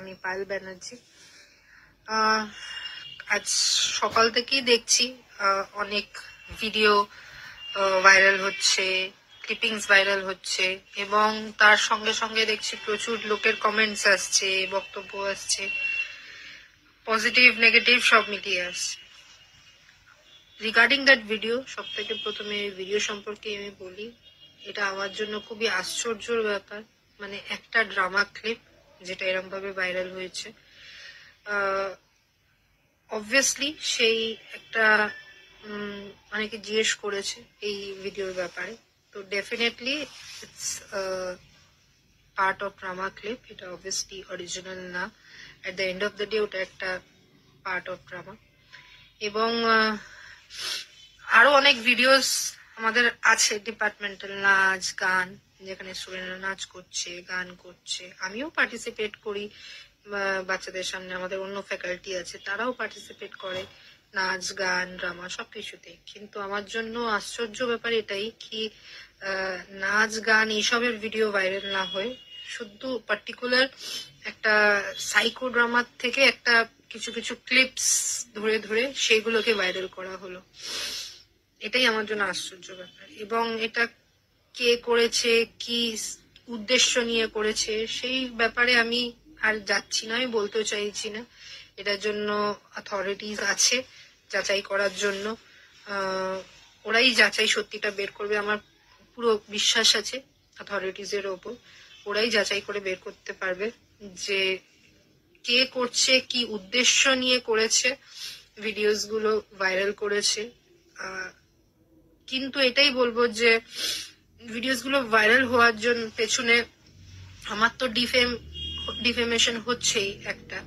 আমি পায়েল ব্যানার্জি। আজ সকাল থেকেই দেখছি অনেক ভিডিও ভাইরাল হচ্ছে, ক্লিপিংস ভাইরাল হচ্ছে, এবং তার সঙ্গে সঙ্গে দেখছি প্রচুর লোকের কমেন্টস আসছে, বক্তব্য আসছে, পজিটিভ নেগেটিভ সব মিলিয়ে আসছে। রিগার্ডিং দ্যাট ভিডিও, সব থেকে প্রথমে ভিডিও সম্পর্কে আমি বলি, এটা আমার জন্য খুবই আশ্চর্যের ব্যাপার। মানে একটা ড্রামা ক্লিপ যেটা এরকম ভাবে ভাইরাল হয়েছে, অবভিয়াসলি সেই একটা অনেকে জিজ্ঞেস করেছে এই ভিডিওর ব্যাপারে, তো definitely it's part of drama clip. এটা অবভিয়াসলি অরিজিনাল না, at the end of the day ওটা একটা পার্ট অফ ড্রামা। এবং আরো অনেক ভিডিওস আমাদের আছে, ডিপার্টমেন্টাল নাচ গান, যেখানে স্টুডেন্টরা নাচ করছে, গান করছে, আমিও পার্টিসিপেট করি বাচ্চাদের সামনে। আমাদের অন্য ফ্যাকাল্টি আছে, তারাও পার্টিসিপেট করে নাচ গান ড্রামা সবকিছুতে। কিন্তু আমার জন্য আশ্চর্য ব্যাপার এটাই কি নাচ গান এইসবের ভিডিও ভাইরাল না হয়ে শুধু পার্টিকুলার একটা সাইকো ড্রামার থেকে একটা কিছু কিছু ক্লিপস ধরে ধরে সেইগুলোকে ভাইরাল করা হলো। এটাই আমার জন্য আশ্চর্য ব্যাপার। এবং এটা কে করেছে, কি উদ্দেশ্য নিয়ে করেছে, সেই ব্যাপারে আমি আর যাচ্ছি না, আমি বলতেও চাইছি না। এটার জন্য অথরিটিস আছে যাচাই করার জন্য, ওরাই যাচাই সত্যিটা বের করবে। আমার পুরো বিশ্বাস আছে অথরিটিস এর ওপর, ওরাই যাচাই করে বের করতে পারবে যে কে করছে, কি উদ্দেশ্য নিয়ে করেছে, ভিডিওস গুলো ভাইরাল করেছে। কিন্তু এটাই বলবো যে ভিডিওস গুলো ভাইরাল হওয়ার জন্য পেছনে আমার তো ডিফেমেশন হচ্ছেই একটা,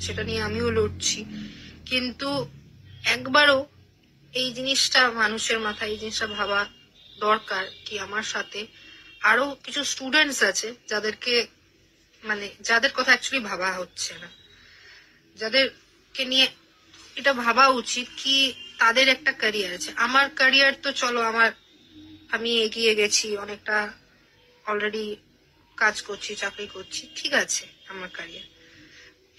সেটা নিয়ে আমিও লড়ছি। কিন্তু একবারও এই জিনিসটা মানুষের মাথায় এই জিনিসটা ভাবা দরকার কি আমার সাথে আরো কিছু স্টুডেন্টস আছে যাদেরকে মানে যাদের কথা অ্যাকচুয়ালি ভাবা হচ্ছে না, যাদেরকে নিয়ে এটা ভাবা উচিত কি তাদের একটা ক্যারিয়ার আছে। আমার ক্যারিয়ার তো চলো আমি এগিয়ে গেছি অনেকটা, অলরেডি কাজ করছি, চাকরি করছি, ঠিক আছে আমার ক্যারিয়ার।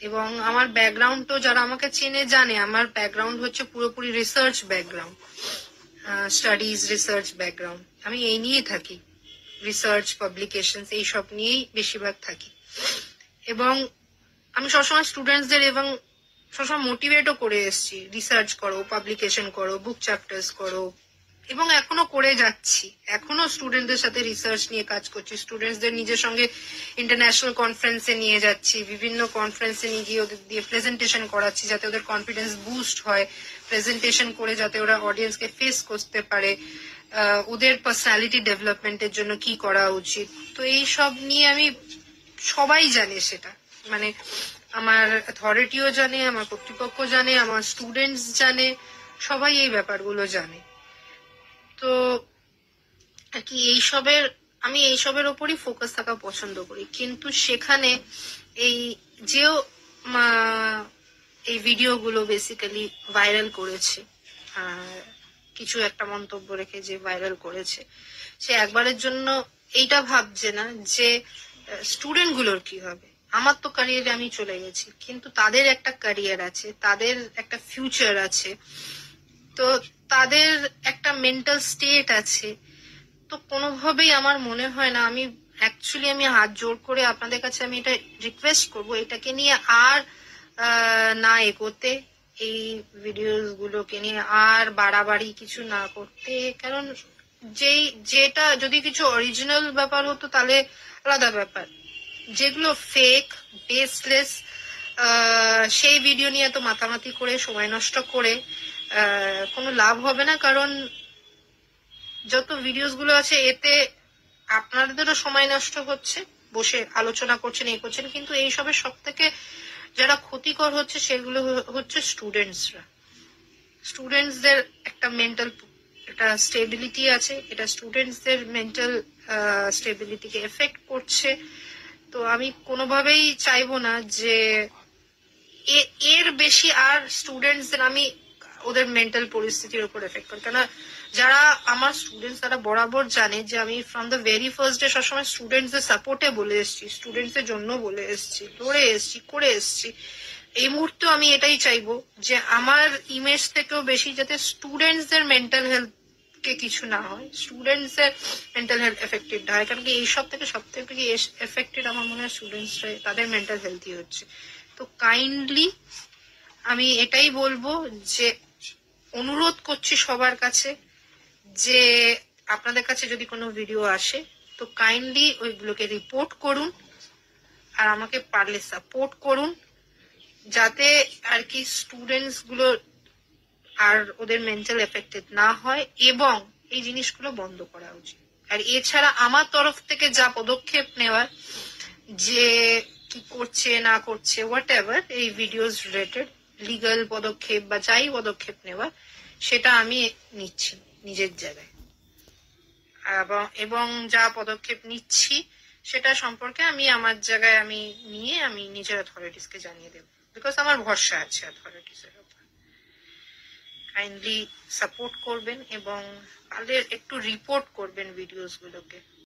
এবং আমার ব্যাকগ্রাউন্ড তো যারা আমাকে চেনে জানে, আমার ব্যাকগ্রাউন্ড হচ্ছে পুরোপুরি research background, studies research background. আমি এই নিয়েই থাকি, রিসার্চ পাবলিকেশন এইসব নিয়েই বেশিরভাগ থাকি। এবং আমি সবসময় স্টুডেন্টসদের এবং সবসময় মোটিভেটও করে এসেছি, রিসার্চ করো, পাবলিকেশন করো, বুক চ্যাপ্টার্স করো, এবং এখনো করে যাচ্ছি। এখনো স্টুডেন্টদের সাথে রিসার্চ নিয়ে কাজ করছি, স্টুডেন্টসদের নিজের সঙ্গে ইন্টারন্যাশনাল কনফারেন্সে নিয়ে যাচ্ছি, বিভিন্ন কনফারেন্সে নিয়ে গিয়ে ওদের দিয়ে প্রেজেন্টেশন করাচ্ছি যাতে ওদের কনফিডেন্স বুস্ট হয়, প্রেজেন্টেশন করে যাতে ওরা অডিয়েন্সকে ফেস করতে পারে, ওদের পার্সোনালিটি ডেভেলপমেন্টের জন্য কি করা উচিত। তো এই সব নিয়ে আমি, সবাই জানে সেটা, মানে আমার অথরিটিও জানে, আমার কর্তৃপক্ষ জানে, আমার স্টুডেন্টস জানে, সবাই এই ব্যাপারগুলো জানে। তো আর কি আমি এইসবের ওপরই ফোকাস থাকা পছন্দ করি। কিন্তু সেখানে এই যেও এই ভিডিওগুলো বেসিক্যালি ভাইরাল করেছে, কিছু একটা মন্তব্য রেখে যে ভাইরাল করেছে, সে একবারের জন্য এইটা ভাবছে না যে স্টুডেন্ট গুলোর কি হবে। আমার তো ক্যারিয়ারে আমি চলে গেছি, কিন্তু তাদের একটা ক্যারিয়ার আছে, তাদের একটা ফিউচার আছে, তো তাদের একটা মেন্টাল স্টেট আছে। তো কোনোভাবেই আমার মনে হয় না, আমি হাত জোর করে আপনাদের কাছে আমি এটা রিকোয়েস্ট করবো, এটাকে নিয়ে আর না এগোতে, এই ভিডিওস গুলোকে নিয়ে আর বাড়াবাড়ি কিছু না করতে। কারণ যেটা যদি কিছু অরিজিনাল ব্যাপার হতো তাহলে আলাদা ব্যাপার, যেগুলো ফেক বেসলেস সেই ভিডিও নিয়ে তো মাতামাতি করে সময় নষ্ট করে কোনো লাভ হবে না। কারণ যত ভিডিওস গুলো আছে এতে আপনাদেরও সময় নষ্ট হচ্ছে, বসে আলোচনা করছেন, এই করছেন, কিন্তু এইসবের সব থেকে যারা ক্ষতিকর হচ্ছে সেগুলো হচ্ছে স্টুডেন্টসরা। স্টুডেন্টসদের একটা মেন্টাল একটা স্টেবিলিটি আছে, এটা স্টুডেন্টসদের মেন্টাল স্টেবিলিটিকে এফেক্ট করছে। তো আমি কোনোভাবেই চাইবো না যে এর বেশি আর স্টুডেন্টসদের আমি ওদের মেন্টাল পরিস্থিতির উপর এফেক্ট করি। কেন যারা আমার স্টুডেন্টস তারা বরাবর জানে যে আমি from the very first day সবসময় স্টুডেন্টসদের সাপোর্টে বলে এসেছি, স্টুডেন্টসদের জন্য বলে এসেছি, লড়ে এসেছি, করে এসেছি। এই মুহূর্তে আমি এটাই চাইবো যে আমার ইমেজ থেকেও বেশি যাতে স্টুডেন্টসদের মেন্টাল হেলথ কে কিছু না হয়, স্টুডেন্টস এর মেন্টাল হেলথ এফেক্টেড হয়, কারণ কি এইসব থেকে সব থেকে এফেক্টেড আমার মনে হয় স্টুডেন্টসরাই, তাদের মেন্টাল হেলথই হচ্ছে। তো কাইন্ডলি আমি এটাই বলবো যে অনুরোধ করছি সবার কাছে যে আপনাদের কাছে যদি কোনো ভিডিও আসে তো কাইন্ডলি ওইগুলোকে রিপোর্ট করুন আর আমাকে পারলে সাপোর্ট করুন, যাতে আর কি স্টুডেন্টস গুলো আর ওদের মেন্টাল এফেক্টেড না হয়, এবং এই জিনিসগুলো বন্ধ করা উচিত। আর এছাড়া আমার তরফ থেকে যা পদক্ষেপ নেওয়ার, যে কি করছে না করছে হোয়াট এভার এই ভিডিওস রিলেটেড লিগাল পদক্ষেপ বা যাই পদক্ষেপ নেওয়ার, সেটা আমি নিচ্ছি নিজের জায়গায়, এবং যা পদক্ষেপ নিচ্ছি সেটা সম্পর্কে আমি আমার জায়গায় আমি নিয়ে আমি নিজের অথরিটিসকে জানিয়ে দেবো, বিকজ আমার ভরসা আছে অথরিটিসের উপর। কাইন্ডলি সাপোর্ট করবেন এবং তাদের একটু রিপোর্ট করবেন ভিডিওস গুলোকে।